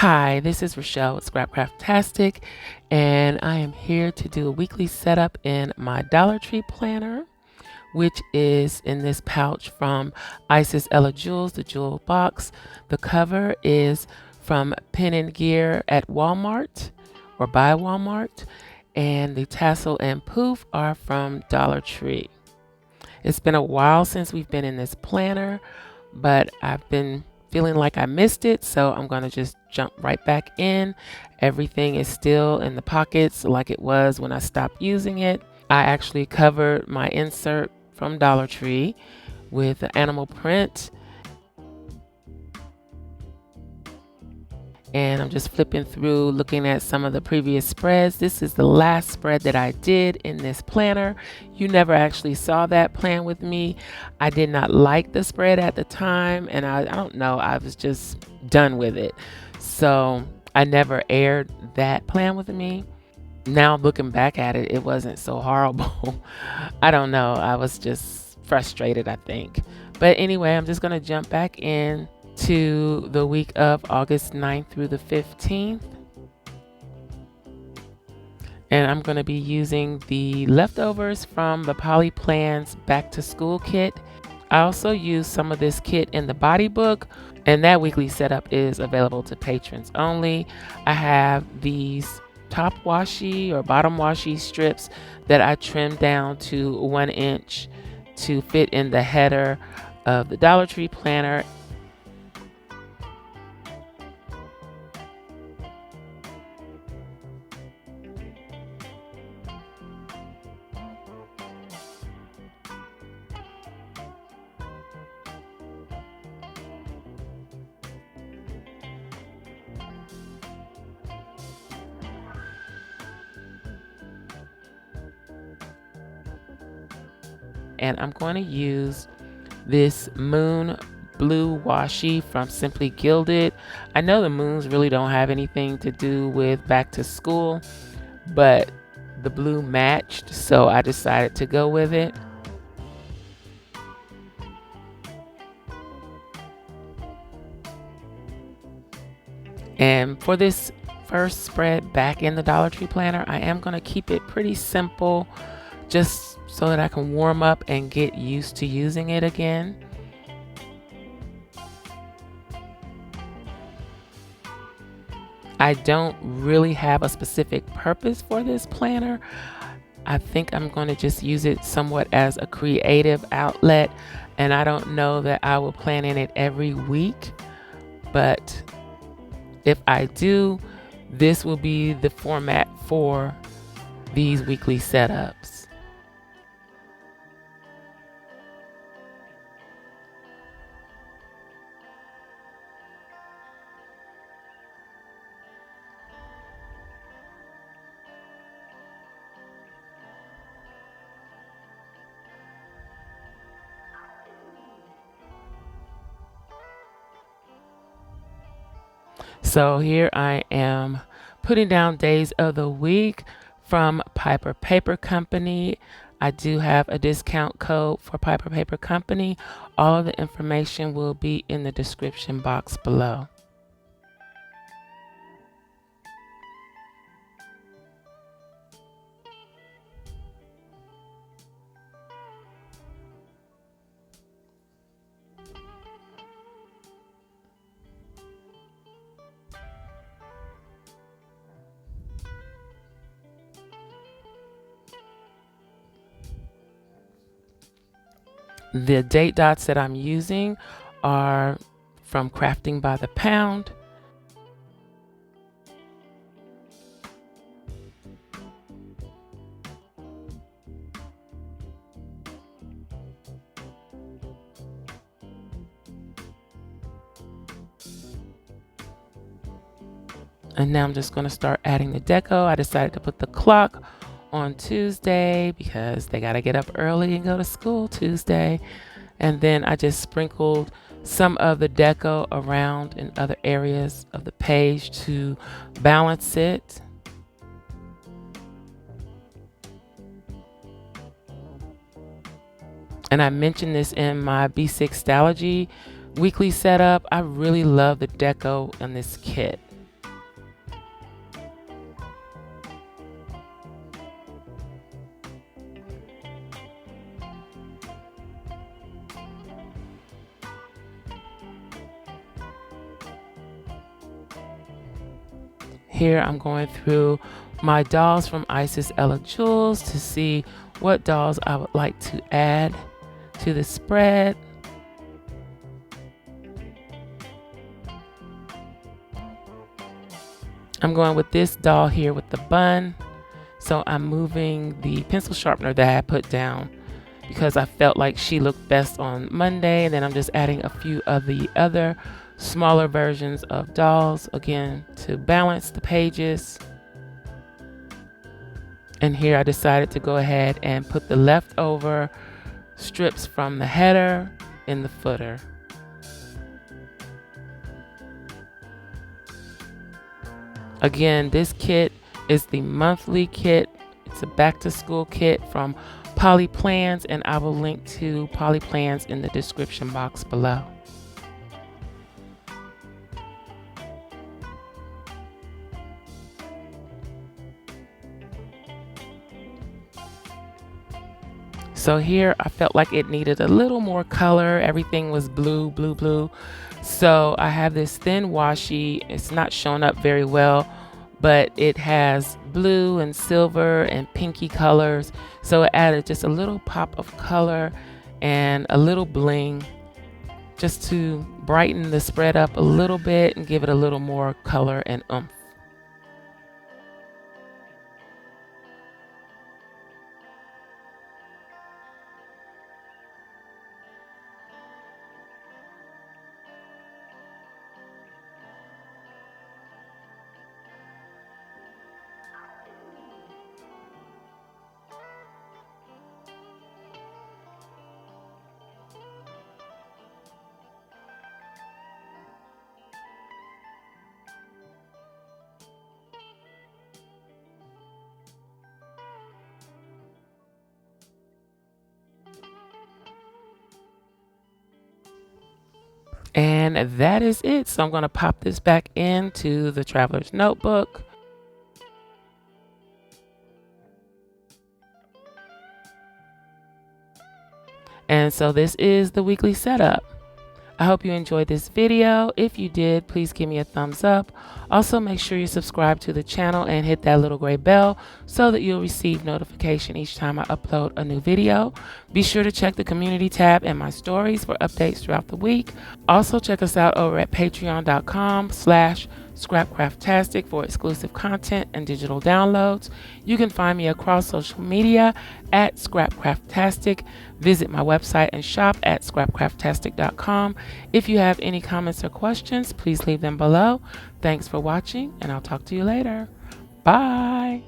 Hi, this is Rachelle with Scrapcraftastic, and I am here to do a weekly setup in my Dollar Tree planner, which is in this pouch from Isis Ella Jewels, the jewel box. The cover is from Pen and Gear at Walmart or by Walmart, and the tassel and poof are from Dollar Tree. It's been a while since we've been in this planner, but I've been feeling like I missed it, so I'm going to just jump right back in. Everything is still in the pockets like it was when I stopped using it. I actually covered my insert from Dollar Tree with the animal print, and I'm just flipping through looking at some of the previous spreads. This is the last spread that I did in this planner. You never actually saw that plan with me. I did not like the spread at the time, and I don't know, I was just done with it. So I never aired that plan with me. Now looking back at it, it wasn't so horrible. I don't know, I was just frustrated, I think. But anyway, I'm just gonna jump back in to the week of August 9th through the 15th. And I'm going to be using the leftovers from the Polly Plans Back to School kit. I also use some of this kit in the body book, and that weekly setup is available to patrons only. I have these top washi or bottom washi strips that I trimmed down to 1 inch to fit in the header of the Dollar Tree planner. And I'm going to use this moon blue washi from Simply Gilded. I know the moons really don't have anything to do with back to school, but the blue matched, so I decided to go with it. And for this first spread back in the Dollar Tree planner, I am going to keep it pretty simple, just so that I can warm up and get used to using it again. I don't really have a specific purpose for this planner. I think I'm going to just use it somewhat as a creative outlet, and I don't know that I will plan in it every week, but if I do, this will be the format for these weekly setups. So here I am putting down days of the week from Piper Paper Company. I do have a discount code for Piper Paper Company. All of the information will be in the description box below. The date dots that I'm using are from Crafting by the Pound. And now I'm just going to start adding the deco. I decided to put the clock on Tuesday because they got to get up early and go to school Tuesday. And then I just sprinkled some of the deco around in other areas of the page to balance it. And I mentioned this in my B6 Stalogy weekly setup. I really love the deco on this kit. Here I'm going through my dolls from Isis Ella Jewels to see what dolls I would like to add to the spread. I'm going with this doll here with the bun. So I'm moving the pencil sharpener that I put down because I felt like she looked best on Monday. And then I'm just adding a few of the other smaller versions of dolls, again, to balance the pages. And here I decided to go ahead and put the leftover strips from the header in the footer. Again, this kit is the monthly kit. It's a back to school kit from Poly Plans, and I will link to Poly Plans in the description box below. So here I felt like it needed a little more color. Everything was blue, blue, blue. So I have this thin washi. It's not showing up very well, but it has blue and silver and pinky colors. So it added just a little pop of color and a little bling just to brighten the spread up a little bit and give it a little more color and oomph. And that is it. So I'm going to pop this back into the traveler's notebook. And so this is the weekly setup. I hope you enjoyed this video. If you did, please give me a thumbs up. Also, make sure you subscribe to the channel and hit that little gray bell so that you'll receive notification each time I upload a new video. Be sure to check the community tab and my stories for updates throughout the week. Also, check us out over at patreon.com/Scrapcraftastic for exclusive content and digital downloads. You can find me across social media at Scrapcraftastic. Visit my website and shop at Scrapcraftastic.com. If you have any comments or questions, please leave them below. Thanks for watching, and I'll talk to you later. Bye.